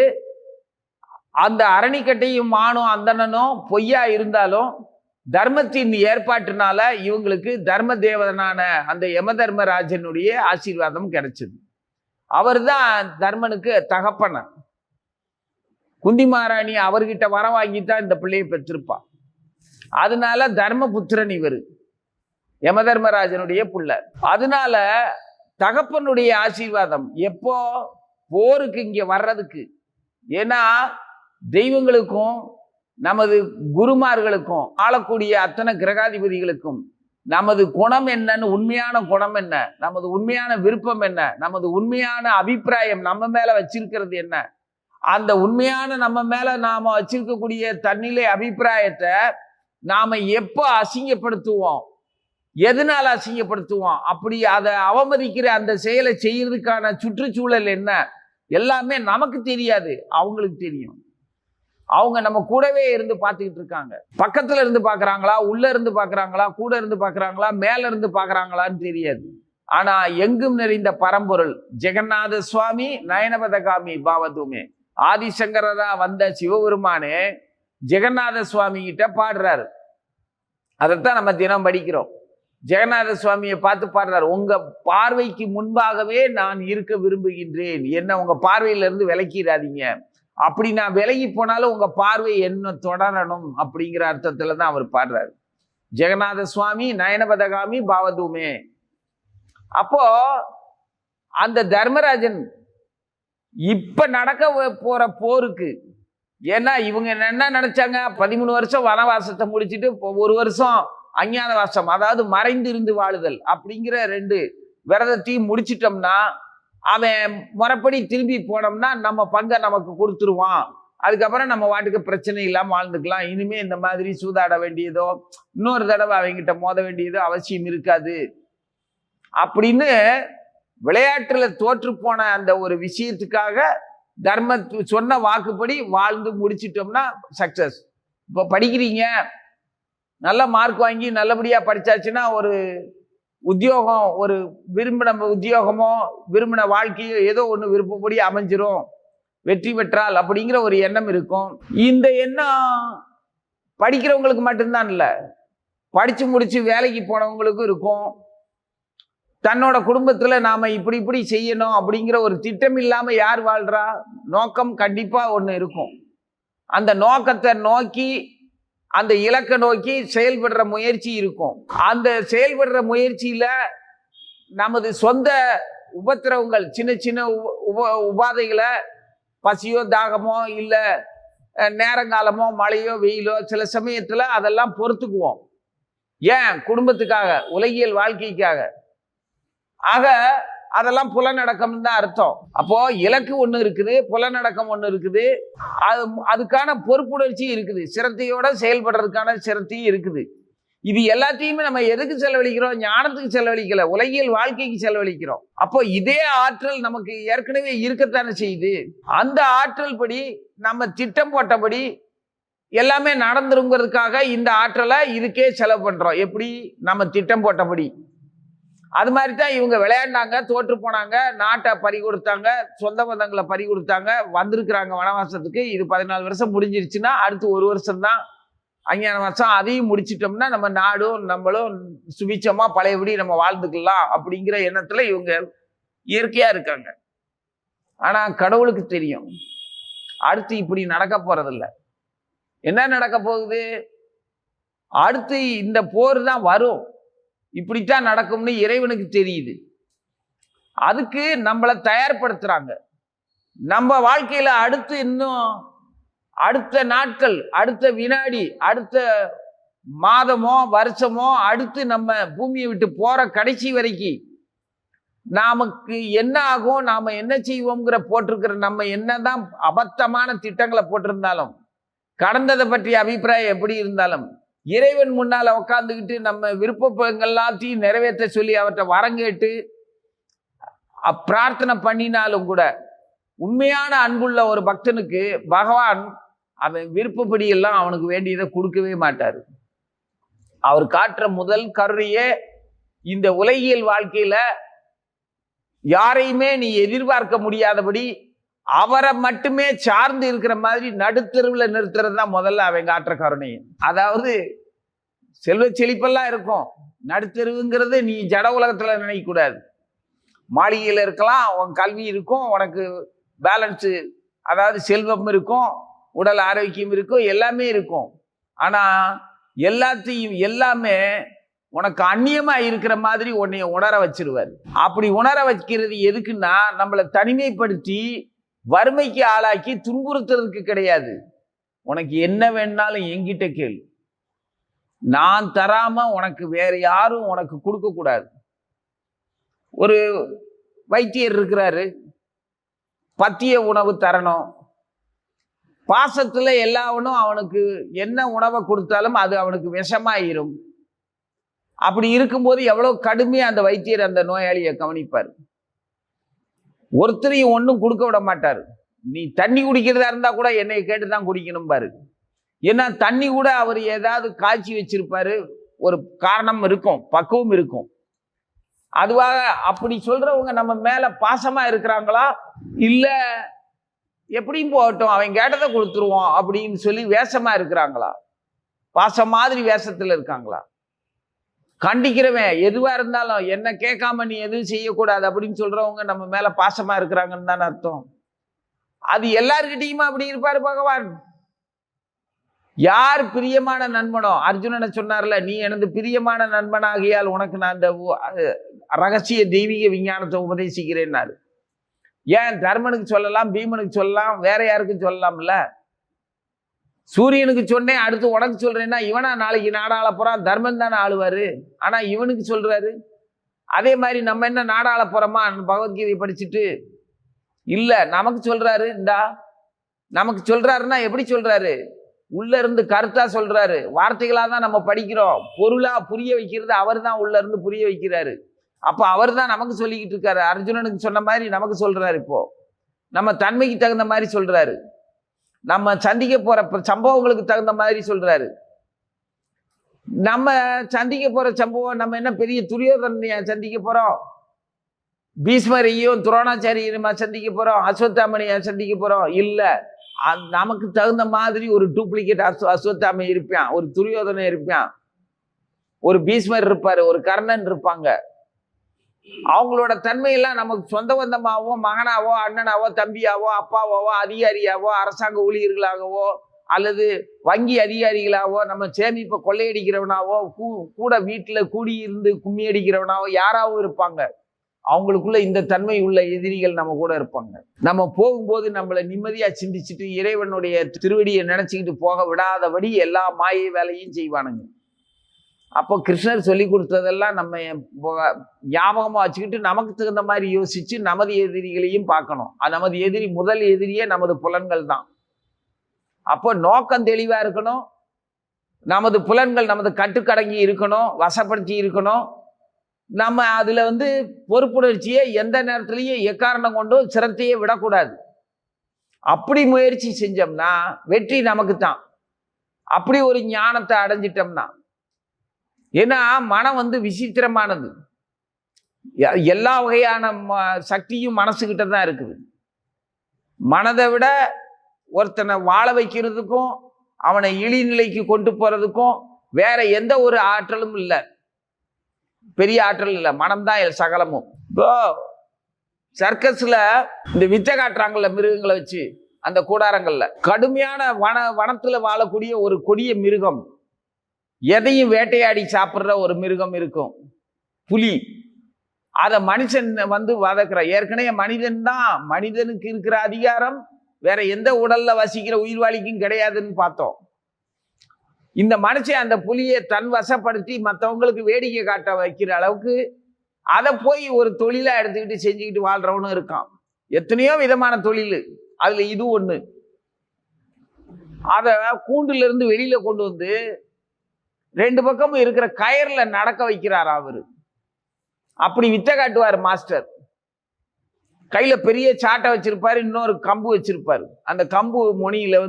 Speaker 1: அந்த அரணிக்கட்டையும் மானும் அந்தணனும் பொய்யா இருந்தாலும் தர்மத்தின் ஏற்பாட்டினால இவங்களுக்கு தர்ம தேவதனான அந்த யமதர்மராஜனுடைய ஆசீர்வாதம் கிடைச்சது. அவர் தான் தர்மனுக்கு தகப்பன. குந்தி மகாராணி அவர்கிட்ட வர வாங்கித்தான் இந்த பிள்ளையை பெற்றிருப்பா. அதனால தர்மபுத்திரன் இவர், யமதர்மராஜனுடைய புள்ள. அதனால தகப்பனுடைய ஆசீர்வாதம் எப்போ? போருக்கு இங்க வர்றதுக்கு. ஏன்னா தெய்வங்களுக்கும் நமது குருமார்களுக்கும் ஆளக்கூடிய அத்தனை கிரகாதிபதிகளுக்கும் நமது குணம் என்னன்னு, உண்மையான குணம் என்ன, நமது உண்மையான விருப்பம் என்ன, நமது உண்மையான அபிப்பிராயம் நம்ம மேல வச்சிருக்கிறது என்ன, அந்த உண்மையான நம்ம மேல நாம வச்சிருக்கக்கூடிய தன்னிலை அபிப்பிராயத்தை நாம எப்போ அசிங்கப்படுத்துவோம், எதனால அசிங்கப்படுத்துவோம், அப்படி அதை அவமதிக்கிற அந்த செயலை செய்யறதுக்கான சுற்றுச்சூழல் என்ன, எல்லாமே நமக்கு தெரியாது, அவங்களுக்கு தெரியும். அவங்க நம்ம கூடவே இருந்து பார்த்துக்கிட்டு இருக்காங்க. பக்கத்துல இருந்து பாக்குறாங்களா, உள்ள இருந்து பாக்குறாங்களா, கூட இருந்து பாக்குறாங்களா, மேல இருந்து பாக்குறாங்களான்னு தெரியாது. ஆனா எங்கும் நிறைந்த பரம்பொருள் ஜெகநாத சுவாமி நயனபதகாமி பாவதுமே, ஆதிசங்கரரா வந்த சிவபெருமானே ஜெகநாத சுவாமி கிட்ட பாடுறாரு. அதைத்தான் நம்ம தினம் படிக்கிறோம். ஜெகநாத சுவாமியை பார்த்து பாடுறாரு, உங்க பார்வைக்கு முன்பாகவே நான் இருக்க விரும்புகின்றேன், என்ன உங்க பார்வையில இருந்து விலக்கிடாதீங்க, அப்படி நான் விலகி போனாலும் உங்க பார்வை என்ன தொடரணும் அப்படிங்கிற அர்த்தத்துல தான் அவர் பாடுறாரு. ஜெகநாத சுவாமி நயனபதகாமி பாவதுமே. அப்போ அந்த தர்மராஜன் இப்ப நடக்க போற போருக்கு, ஏன்னா இவங்க என்ன நினைச்சாங்க, 13 வருஷம் வனவாசத்தை முடிச்சுட்டு 1 வருஷம் அஞ்ஞான வாசம், அதாவது மறைந்து இருந்து வாழுதல் அப்படிங்கிற 2 விரதத்தையும் முடிச்சிட்டோம்னா, அவன் முறைப்படி திரும்பி போனோம்னா நம்ம பங்கை நமக்கு கொடுத்துருவான், அதுக்கப்புறம் நம்ம வாட்டுக்கு பிரச்சனை இல்லாம வாழ்ந்துக்கலாம், இனிமே இந்த மாதிரி சூதாட வேண்டியதோ இன்னொரு தடவை அவங்கிட்ட மோத வேண்டியதோ அவசியம் இருக்காது அப்படின்னு விளையாட்டுல தோற்று போன அந்த ஒரு விஷயத்துக்காக தர்ம சொன்ன வாக்குப்படி வாழ்ந்து முடிச்சிட்டோம்னா சக்சஸ். இப்போ படிக்கிறீங்க, நல்ல மார்க் வாங்கி நல்லபடியா படிச்சாச்சுன்னா ஒரு உத்தியோகம், ஒரு விரும்பின உத்தியோகமோ விரும்பின வாழ்க்கையோ ஏதோ ஒன்று விருப்பப்படி அமைஞ்சிரும், வெற்றி பெற்றால் அப்படிங்கிற ஒரு எண்ணம் இருக்கும். இந்த எண்ணம் படிக்கிறவங்களுக்கு மட்டும்தான் இல்லை, படிச்சு முடிச்சு வேலைக்கு போனவங்களுக்கும் இருக்கும். தன்னோட குடும்பத்துல நாம இப்படி இப்படி செய்யணும் அப்படிங்கிற ஒரு திட்டம் இல்லாம யார் வாழ்றா? நோக்கம் கண்டிப்பா ஒண்ணு இருக்கும். அந்த நோக்கத்தை நோக்கி, அந்த இலக்கை நோக்கி செயல்படுற முயற்சி இருக்கும். அந்த செயல்படுற முயற்சியில நமது சொந்த உபத்திரவங்கள், சின்ன சின்ன உபாதைகளை, பசியோ தாகமோ இல்லை நேரங்காலமோ மழையோ வெயிலோ சில சமயத்துல அதெல்லாம் பொறுத்துக்குவோம். ஏன்? குடும்பத்துக்காக, உலகியல் வாழ்க்கைக்காக. ஆக அதெல்லாம் புலனடக்கம் தான் அர்த்தம். அப்போ இலக்கு ஒண்ணு இருக்குது, புலனடக்கம் ஒண்ணு இருக்குது, அதுக்கான பொறுப்புணர்ச்சி இருக்குது, சிரத்தையோட செயல்படுறதுக்கான சிரத்தையும் இருக்குது. இது எல்லாத்தையுமே நம்ம எதுக்கு செலவழிக்கிறோம்? ஞானத்துக்கு செலவழிக்கல, உலகியல் வாழ்க்கைக்கு செலவழிக்கிறோம். அப்போ இதே ஆற்றல் நமக்கு ஏற்கனவே இருக்கத்தானே செய்யுது. அந்த ஆற்றல் படி நம்ம திட்டம் போட்டபடி எல்லாமே நடந்துருங்கிறதுக்காக இந்த ஆற்றலை இதுக்கே செலவு பண்றோம். எப்படி? நம்ம திட்டம் போட்டபடி. அது மாதிரி தான் இவங்க விளையாண்டாங்க, தோற்று போனாங்க, நாட்டை பறி கொடுத்தாங்க, சொந்த பந்தங்களை பறி கொடுத்தாங்க, வந்திருக்கிறாங்க வனவாசத்துக்கு. இது 14 வருஷம் முடிஞ்சிருச்சுன்னா அடுத்து 1 வருஷம் தான் அஞ்ஞான வருஷம். அதையும் முடிச்சிட்டோம்னா நம்ம நாடும் நம்மளும் சுபிச்சமா பழையபடி நம்ம வாழ்ந்துக்கலாம் அப்படிங்கிற எண்ணத்துல இவங்க இயற்கையா இருக்காங்க. ஆனா கடவுளுக்கு தெரியும் அடுத்து இப்படி நடக்க போறதில்ல. என்ன நடக்க போகுது? அடுத்து இந்த போர் தான் வரும், இப்படித்தான் நடக்கும்னு இறைவனுக்கு தெரியுது. அதுக்கு நம்மளை தயார்படுத்துறாங்க. நம்ம வாழ்க்கையில அடுத்து இன்னும் அடுத்த நாட்கள், அடுத்த வினாடி, அடுத்த மாதமோ வருஷமோ, அடுத்து நம்ம பூமியை விட்டு போற கடைசி வரைக்கும் நமக்கு என்ன ஆகும், நாம என்ன செய்வோம்ங்கிற போட்டிருக்கிற நம்ம என்னதான் அபத்தமான திட்டங்களை போட்டிருந்தாலும், கடந்ததை பற்றிய அபிப்பிராயம் எப்படி இருந்தாலும், இறைவன் முன்னால உட்கார்ந்துக்கிட்டு நம்ம விருப்பங்கள் எல்லாத்தையும் நிறைவேற்ற சொல்லி அவற்றை வரங்கேட்டு பிரார்த்தனை பண்ணினாலும் கூட உண்மையான அன்புள்ள ஒரு பக்தனுக்கு பகவான் அவன் விருப்பப்படி எல்லாம் அவனுக்கு வேண்டியதை கொடுக்கவே மாட்டார். அவர் காட்டுற முதல் கருணையே இந்த உலகியல் வாழ்க்கையில யாரையுமே நீ எதிர்பார்க்க முடியாதபடி அவரை மட்டுமே சார்ந்து இருக்கிற மாதிரி நடுத்தருவில் நிறுத்துறது தான் முதல்ல அவன் காட்டுற கருணை. அதாவது செல்வ செழிப்பெல்லாம் இருக்கும், நடுத்தருவுங்கிறது நீ ஜட உலகத்துல நினைக்க கூடாது. மாளிகையில் இருக்கலாம், உன் கல்வி இருக்கும், உனக்கு பேலன்ஸு, அதாவது செல்வம் இருக்கும், உடல் ஆரோக்கியம் இருக்கும், எல்லாமே இருக்கும். ஆனா எல்லாத்தையும் எல்லாமே உனக்கு அந்நியமா இருக்கிற மாதிரி உன்னைய உணர வச்சிருவார். அப்படி உணர வைக்கிறது எதுக்குன்னா நம்மளை தனிமைப்படுத்தி வறுமைக்கு ஆளாக்கி துன்புறுத்துறதுக்கு கிடையாது. உனக்கு என்ன வேணாலும் என்கிட்ட கேளு, நான் தராம உனக்கு வேற யாரும் உனக்கு கொடுக்க கூடாது. ஒரு வைத்தியர் இருக்கிறாரு, பத்திய உணவு தரணும், பாசத்துல எல்லாவனும் அவனுக்கு என்ன உணவை கொடுத்தாலும் அது அவனுக்கு விஷமாயிரும். அப்படி இருக்கும்போது எவ்வளவு கடுமையா அந்த வைத்தியர் அந்த நோயாளியை கவனிப்பார். ஒருத்தரையும் ஒன்றும் கொடுக்க விட மாட்டார். நீ தண்ணி குடிக்கிறதா இருந்தா கூட என்னை கேட்டுதான் குடிக்கணும் பாரு. ஏன்னா தண்ணி கூட அவர் ஏதாவது காய்ச்சி வச்சிருப்பாரு, ஒரு காரணம் இருக்கும், பக்குவம் இருக்கும். அதுவாக அப்படி சொல்றவங்க நம்ம மேல பாசமா இருக்கிறாங்களா, இல்ல எப்படியும் போகட்டும் அவன் கேட்டதை கொடுத்துருவோம் அப்படின்னு சொல்லி வேஷமா இருக்கிறாங்களா, பாசம் மாதிரி வேஷத்துல இருக்காங்களா? கண்டிக்கிறவன் எதுவா இருந்தாலும் என்ன கேட்காம நீ எதுவும் செய்யக்கூடாது அப்படின்னு சொல்றவங்க நம்ம மேல பாசமா இருக்கிறாங்கன்னு தானே அர்த்தம். அது எல்லார்கிட்டையுமா அப்படி இருப்பாரு பகவான்? யார் பிரியமான நண்பனோ, அர்ஜுனனை சொன்னார்ல, நீ எனது பிரியமான நண்பனாகியால் உனக்கு நான் இந்த ரகசிய தெய்வீக விஞ்ஞானத்தை உபதேசிக்கிறேன்னாரு. ஏன் தர்மனுக்கு சொல்லலாம், பீமனுக்கு சொல்லலாம், வேற யாருக்கும் சொல்லலாம்ல? சூரியனுக்கு சொன்னேன், அடுத்து உனக்கு சொல்றேன்னா இவனா நாளைக்கு நாடாள போறான்? தர்மன் தானே ஆளுவாரு. ஆனா இவனுக்கு சொல்றாரு. அதே மாதிரி நம்ம என்ன நாடாள போறோமா பகவத்கீதை படிச்சுட்டு? இல்ல, நமக்கு சொல்றாரு. இந்தா நமக்கு சொல்றாருன்னா எப்படி சொல்றாரு? உள்ள இருந்து கருத்தா சொல்றாரு. வார்த்தைகளா தான் நம்ம படிக்கிறோம், பொருளா புரிய வைக்கிறது அவர் தான் உள்ள இருந்து புரிய வைக்கிறாரு. அப்ப அவர் தான் நமக்கு சொல்லிக்கிட்டு இருக்காரு. அர்ஜுனனுக்கு சொன்ன மாதிரி நமக்கு சொல்றாரு. இப்போ நம்ம தன்மைக்கு தகுந்த மாதிரி சொல்றாரு, நம்ம சந்திக்க போற சம்பவங்களுக்கு தகுந்த மாதிரி சொல்றாரு. நம்ம சந்திக்க போற சம்பவம் நம்ம என்ன பெரிய துரியோதனையா சந்திக்க போறோம்? பீஷ்மரையும் துரோணாச்சாரியமா சந்திக்க போறோம்? அஸ்வத்தாமனையா சந்திக்க போறோம்? இல்ல, நமக்கு தகுந்த மாதிரி ஒரு டூப்ளிகேட் அஸ்வத்தாம இருப்பான், ஒரு துரியோதனை இருப்பான், ஒரு பீஷ்மர் இருப்பாரு, ஒரு கர்ணன் இருப்பாங்க. அவங்களோட தன்மையெல்லாம் நமக்கு சொந்த பந்தமாவோ, மகனாவோ, அண்ணனாவோ, தம்பியாவோ, அப்பாவோ, அதிகாரியாவோ, அரசாங்க ஊழியர்களாகவோ, அல்லது வங்கி அதிகாரிகளாவோ, நம்ம சேமிப்பை கொள்ளையடிக்கிறவனாவோ, கூட வீட்டுல கூடியிருந்து கும்மி அடிக்கிறவனாவோ யாராவும் இருப்பாங்க. அவங்களுக்குள்ள இந்த தன்மை உள்ள எதிரிகள் நம்ம கூட இருப்பாங்க. நம்ம போகும்போது நம்மளை நிம்மதியா சிந்திச்சுட்டு இறைவனுடைய திருவடியை நினைச்சுக்கிட்டு போக விடாதபடி எல்லா மாய வேலையும் செய்வானுங்க. அப்போ கிருஷ்ணர் சொல்லி கொடுத்ததெல்லாம் நம்ம ஞாபகமா வச்சுக்கிட்டு நமக்கு தகுந்த மாதிரி யோசிச்சு நமது எதிரிகளையும் பார்க்கணும். நமது எதிரி, முதல் எதிரியே நமது புலன்கள் தான். அப்போ நோக்கம் தெளிவா இருக்கணும், நமது புலன்கள் நமது கட்டுக்கடங்கி இருக்கணும், வசப்படுத்தி இருக்கணும். நம்ம அதுல பொறுப்புணர்ச்சியை எந்த நேரத்திலையும் எக்காரணம் கொண்டும் சிரத்தையே விடக்கூடாது. அப்படி முயற்சி செஞ்சோம்னா வெற்றி நமக்கு தான். அப்படி ஒரு ஞானத்தை அடைஞ்சிட்டோம்னா, ஏன்னா மனம் விசித்திரமானது. எல்லா வகையான சக்தியும் மனசுகிட்ட தான் இருக்குது. மனதை விட ஒருத்தனை வாழ வைக்கிறதுக்கும் அவனை இழிநிலைக்கு கொண்டு போறதுக்கும் வேற எந்த ஒரு ஆற்றலும் இல்லை, பெரிய ஆற்றல் இல்லை. மனம்தான் சகலமும். இப்போ சர்க்கஸ்ல இந்த வித்தை காட்டுறாங்கல்ல மிருகங்களை வச்சு, அந்த கூடாரங்கள்ல கடுமையான வனத்துல வாழக்கூடிய ஒரு கொடிய மிருகம், எதையும் வேட்டையாடி சாப்பிட்ற ஒரு மிருகம் இருக்கும், புலி. அதை மனுஷன் வதக்குற. ஏற்கனவே மனிதன் தான், மனிதனுக்கு இருக்கிற அதிகாரம் வேற எந்த உடல்ல வசிக்கிற உயிர்வாளிக்கும் கிடையாதுன்னு பார்த்தோம். இந்த மனுஷன் அந்த புலியை தன் வசப்படுத்தி மற்றவங்களுக்கு வேடிக்கை காட்ட வைக்கிற அளவுக்கு அதை போய் ஒரு தொழிலா எடுத்துக்கிட்டு செஞ்சுக்கிட்டு வாழ்றவனும் இருக்கான். எத்தனையோ விதமான தொழில், அதுல இது ஒண்ணு. அத கூண்டுல இருந்து வெளியில கொண்டு வந்து ரெண்டு பக்கமும் இருக்கிற கயர்ல நடக்க வைக்கிறார் அவரு. அப்படி வித்தை காட்டுவார் மாஸ்டர். கையில பெரிய சாட்டை வச்சிருப்பாரு, இன்னொரு கம்பு வச்சிருப்பாரு. அந்த கம்பு முனியில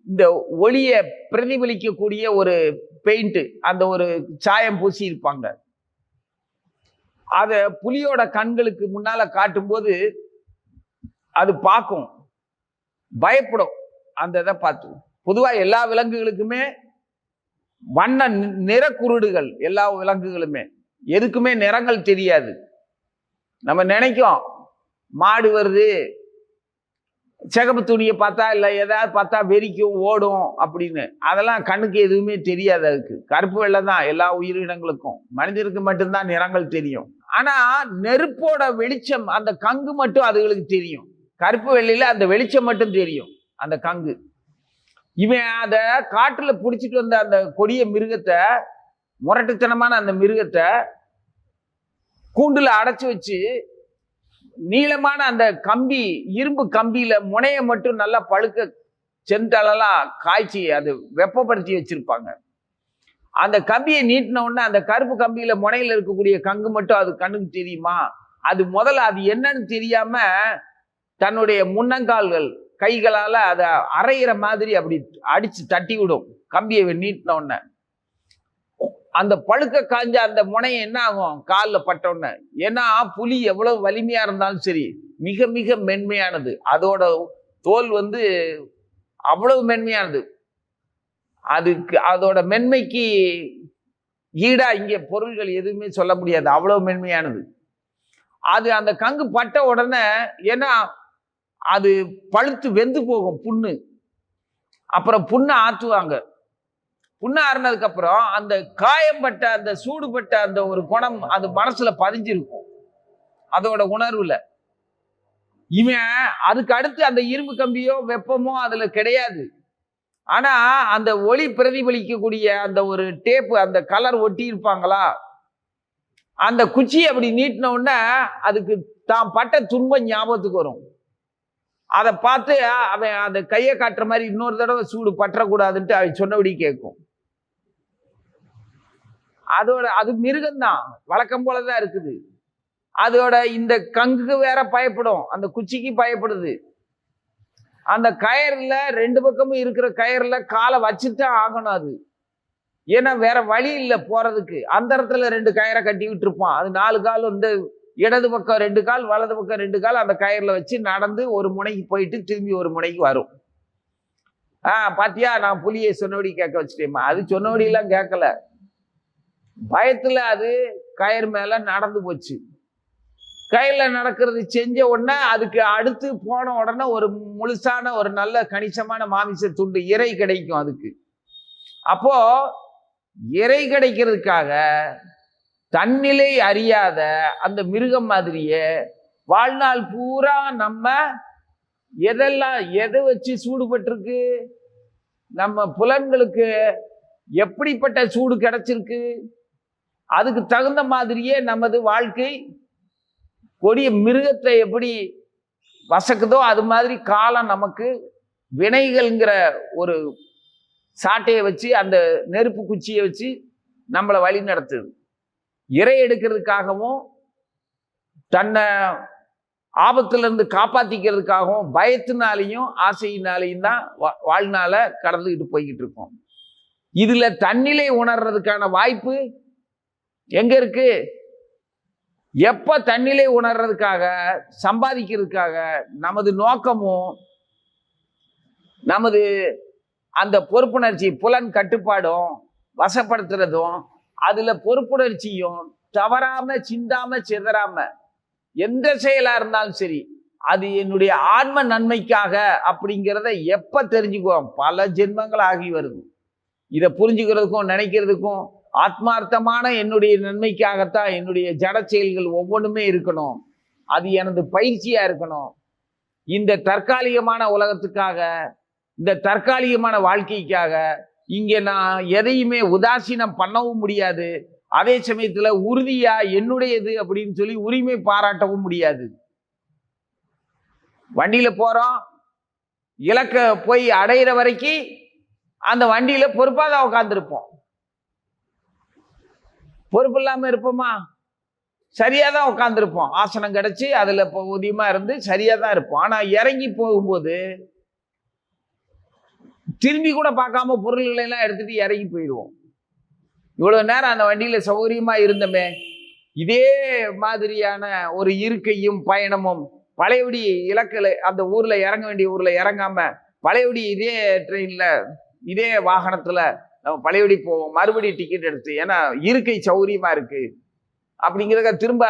Speaker 1: இந்த ஒளியை பிரதிபலிக்கக்கூடிய ஒரு பெயிண்ட், அந்த ஒரு சாயம் பூசி இருப்பாங்க. அத புலியோட கண்களுக்கு முன்னால காட்டும்போது அது பார்க்கும், பயப்படும். அந்த இதை பார்த்து பொதுவா எல்லா விலங்குகளுக்குமே வண்ண நிற குருடுகள், எல்லா விலங்குகளுமே எதுக்குமே நிறங்கள் தெரியாது. நம்ம நினைக்கும் மாடு வருது, சிகப்பு துணியை பார்த்தா இல்லை ஏதாவது பார்த்தா வெறிக்கும் ஓடும் அப்படின்னு. அதெல்லாம் கண்ணுக்கு எதுவுமே தெரியாது. அதுக்கு கருப்பு வெள்ளை தான் எல்லா உயிரினங்களுக்கும். மனிதருக்கு மட்டும்தான் நிறங்கள் தெரியும். ஆனா நெருப்போட வெளிச்சம், அந்த கங்கு மட்டும் அதுகளுக்கு தெரியும். கருப்பு வெள்ளையில அந்த வெளிச்சம் மட்டும் தெரியும், அந்த கங்கு. இவன் அதை காட்டுல பிடிச்சிட்டு வந்த அந்த கொடிய மிருகத்தை, முரட்டுத்தனமான அந்த மிருகத்தை கூண்டுல அடைச்சு வச்சு நீளமான அந்த கம்பி, இரும்பு கம்பியில முனைய மட்டும் நல்லா பழுக்க செந்தளெல்லாம் காய்ச்சி அது வெப்பப்படுத்தி வச்சிருப்பாங்க. அந்த கம்பியை நீட்டின உடனே அந்த கருப்பு கம்பியில முனையில இருக்கக்கூடிய கங்கு மட்டும் அது கண்ணுக்கு தெரியுமா? அது முதல்ல அது என்னன்னு தெரியாம தன்னுடைய முன்னங்கால்கள் கைகளால அதை அரைகிற மாதிரி அப்படி அடிச்சு தட்டி விடும். கம்பியை நீட்டின உடனே அந்த பழுக்க காஞ்ச அந்த முனையை என்ன ஆகும்? காலில் பட்ட உடனே. ஏன்னா புலி எவ்வளவு வலிமையா இருந்தாலும் சரி, மிக மிக மென்மையானது. அதோட தோல் அவ்வளவு மென்மையானது. அதுக்கு அதோட மென்மைக்கு ஈடா இங்கே பொருள்கள் எதுவுமே சொல்ல முடியாது, அவ்வளவு மென்மையானது. அது அந்த கங்கு பட்ட உடனே, ஏன்னா அது பழுத்து வெந்து போகும் புண்ணு. அப்புறம் புண்ணை ஆற்றுவாங்க. புண்ணு ஆறுனதுக்கு அப்புறம் அந்த காயம்பட்ட, அந்த சூடுபட்ட அந்த ஒரு குணம் அது மனசுல பதிஞ்சிருக்கும், அதோட உணர்வுல. இவன் அதுக்கு அடுத்து அந்த இரும்பு கம்பியோ வெப்பமோ அதுல கிடையாது. ஆனா அந்த ஒளி பிரதிபலிக்கக்கூடிய அந்த ஒரு டேப்பு, அந்த கலர் ஒட்டி இருப்பாங்களா, அந்த குச்சி அப்படி நீட்டின உடனே அதுக்கு தான் பட்ட துன்பம் ஞாபகத்துக்கு வரும். அதை பார்த்து அவன் அந்த கையை காட்டுற மாதிரி இன்னொரு தடவை சூடு பற்றக்கூடாதுன்ட்டு அவன் சொன்னபடி கேட்கும். அதோட அது மிருகம்தான், வழக்கம் போலதான் இருக்குது. அதோட இந்த கங்குக்கு வேற பயப்படும், அந்த குச்சிக்கு பயப்படுது. அந்த கயர்ல ரெண்டு பக்கமும் இருக்கிற கயர்ல காலை வச்சுதான் ஆகணும் அது. ஏன்னா வேற வழி இல்லை போறதுக்கு. அந்த இடத்துல ரெண்டு கயரை கட்டி விட்டு இருப்பான். அது 4 கால் இடது பக்கம் 2 கால், வலது பக்கம் 2 கால் அந்த கயர்ல வச்சு நடந்து ஒரு முனைக்கு போயிட்டு திரும்பி ஒரு முனைக்கு வரும். பாத்தியா, நான் புலியை சொன்னபடி கேட்க வச்சுட்டேமா. அது சொன்னபடி எல்லாம் கேட்கல, பயத்துல அது கயிறு மேல நடந்து போச்சு. கயிறுல நடக்கிறது செஞ்ச உடனே அதுக்கு அடுத்து போன உடனே ஒரு முழுசான ஒரு நல்ல கணிசமான மாமிச துண்டு இறை கிடைக்கும் அதுக்கு. அப்போ இறை கிடைக்கிறதுக்காக தன்னிலை அறியாத அந்த மிருகம் மாதிரியே வாழ்நாள் பூரா நம்ம எதை வச்சு சூடுபட்டிருக்கு, நம்ம புலன்களுக்கு எப்படிப்பட்ட சூடு கிடைச்சிருக்கு, அதுக்கு தகுந்த மாதிரியே நமது வாழ்க்கை கொடிய மிருகத்தை எப்படி வசக்குதோ அது மாதிரி காலம் நமக்கு வினைகள்ங்கிற ஒரு சாட்டையை வச்சு அந்த நெருப்பு குச்சியை வச்சு நம்மளை வழி நடத்துது. இறை எடுக்கிறதுக்காகவும் தன்னை ஆபத்திலிருந்து காப்பாத்திக்கிறதுக்காகவும் பயத்தினாலையும் ஆசையினாலையும் தான் வாழ்நாள கடந்துகிட்டு போய்கிட்டு இருக்கோம். இதுல தன்னிலை உணர்றதுக்கான வாய்ப்பு எங்க இருக்கு? எப்ப தன்னிலை உணர்றதுக்காக சம்பாதிக்கிறதுக்காக நமது நோக்கமும் நமது அந்த பொறுப்புணர்ச்சி புலன் கட்டுப்பாடும் வசப்படுத்துறதும் அதுல பொறுப்புணர்ச்சியும் தவறாம சிந்தாம சிதறாம எந்த செயலா இருந்தாலும் சரி அது என்னுடைய ஆன்ம நன்மைக்காக அப்படிங்கிறத எப்ப தெரிஞ்சுக்குவோம்? பல ஜென்மங்கள் ஆகி வருது. இதை புரிஞ்சுக்கிறதுக்கும் நினைக்கிறதுக்கும் ஆத்மார்த்தமான என்னுடைய நன்மைக்காகத்தான் என்னுடைய ஜட செயல்கள் ஒவ்வொன்றுமே இருக்கணும். அது எனது பயிற்சியா இருக்கணும். இந்த தற்காலிகமான உலகத்துக்காக, இந்த தற்காலிகமான வாழ்க்கைக்காக இங்கே நான் எதையுமே உதாசீனம் பண்ணவும் முடியாது. அதே சமயத்துல உறுதியா என்னுடையது அப்படின்னு சொல்லி உரிமை பாராட்டவும் முடியாது. வண்டியில போறோம், இலக்க போய் அடையிற வரைக்கும் அந்த வண்டியில பொறுப்பா தான் உட்கார்ந்துருப்போம். பொறுப்பு இல்லாம இருப்போமா? சரியா தான் உட்கார்ந்துருப்போம். ஆசனம் கிடைச்சி அதுல ஊதியமா இருந்து சரியா தான் இருப்போம். ஆனா இறங்கி போகும்போது திரும்பி கூட பார்க்காம பொருள்களை எல்லாம் எடுத்துட்டு இறங்கி போயிடுவோம். இவ்வளவு நேரம் அந்த வண்டியில சௌகரியமா இருந்தமே, இதே மாதிரியான ஒரு இருக்கையும் பயணமும் பழையபடி இலக்கில் அந்த ஊர்ல இறங்க வேண்டிய ஊர்ல இறங்காம பழையபடி இதே ட்ரெயின்ல இதே வாகனத்துல நம்ம பழையபடி போவோம். மறுபடி டிக்கெட் எடுத்து, ஏன்னா இருக்கை சௌகரியமா இருக்கு அப்படிங்கிறத திரும்ப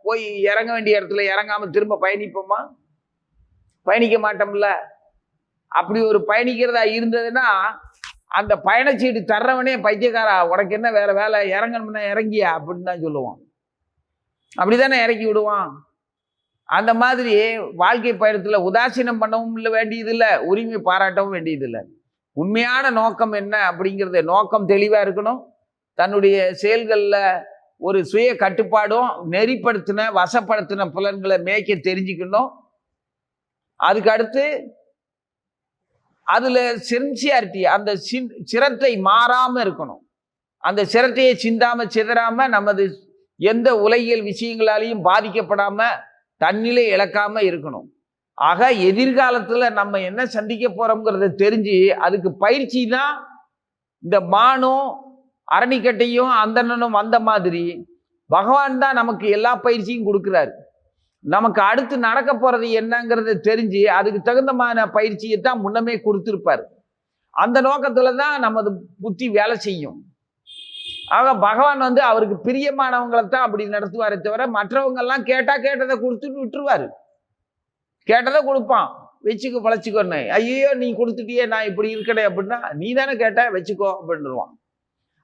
Speaker 1: போய் இறங்க வேண்டிய இடத்துல இறங்காம திரும்ப பயணிப்போமா? பயணிக்க மாட்டோம்ல. அப்படி ஒரு பயணிக்கிறதா இருந்ததுன்னா அந்த பயணச்சீட்டு தர்றவனே பைத்தியக்காரா, உனக்கு என்ன வேற வேலை, இறங்கணும்னா இறங்கியா அப்படின்னு தான் சொல்லுவான். அப்படித்தானே இறக்கி விடுவான். அந்த மாதிரி வாழ்க்கை பயணத்துல உதாசீனம் பண்ணவும் இல்லை வேண்டியதில்லை, உரிமை பாராட்டவும் வேண்டியதில்லை. உண்மையான நோக்கம் என்ன அப்படிங்கிறது நோக்கம் தெளிவா இருக்கணும். தன்னுடைய செயல்களில் ஒரு சுய கட்டுப்பாடும் நெறிப்படுத்தின வசப்படுத்தின புலன்களை மேய்க்க தெரிஞ்சுக்கணும். அதுக்கு அடுத்து அதுல சின்சியாரிட்டி, அந்த சிரத்தை மாறாம இருக்கணும். அந்த சிரத்தையை சிந்தாம சிதறாம நமது எந்த உலகியல் விஷயங்களாலையும் பாதிக்கப்படாம தன்னிலை இழக்காம இருக்கணும். ஆக எதிர்காலத்துல நம்ம என்ன சந்திக்க போறோம்ங்கிறத தெரிஞ்சு அதுக்கு பயிற்சி தான் இந்த மானும் அரணிக்கட்டையும் அந்தணனும் வந்த மாதிரி பகவான் தான் நமக்கு எல்லா பயிற்சியும் கொடுக்குறாரு. நமக்கு அடுத்து நடக்க போறது என்னங்கிறத தெரிஞ்சு அதுக்கு தகுந்தமான பயிற்சியை தான் முன்னமே கொடுத்திருப்பாரு. அந்த நோக்கத்துல தான் நமது புத்தி வேலை செய்யும். ஆக பகவான் அவருக்கு பிரியமானவங்களை தான் அப்படி நடத்துவாரே தவிர மற்றவங்க எல்லாம் கேட்டா கேட்டதை கொடுத்துட்டு விட்டுருவாரு. கேட்டதை கொடுப்பான், வச்சுக்கோ பழச்சிக்கோன்னு. ஐயோ நீ கொடுத்துட்டியே நான் இப்படி இருக்கடே அப்படின்னா, நீ தானே கேட்ட வச்சுக்கோ அப்படின்னுருவான்.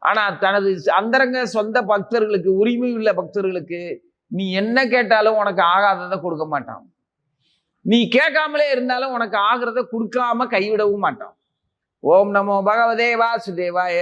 Speaker 1: ஆனா தனது அந்தரங்க சொந்த பக்தர்களுக்கு, உரிமை உள்ள பக்தர்களுக்கு நீ என்ன கேட்டாலும் உனக்கு ஆகாததை கொடுக்க மாட்டான். நீ கேட்காமலே இருந்தாலும் உனக்கு ஆகிறத கொடுக்காம கைவிடவும் மாட்டான். ஓம் நமோ பகவதே வாசுதேவாய.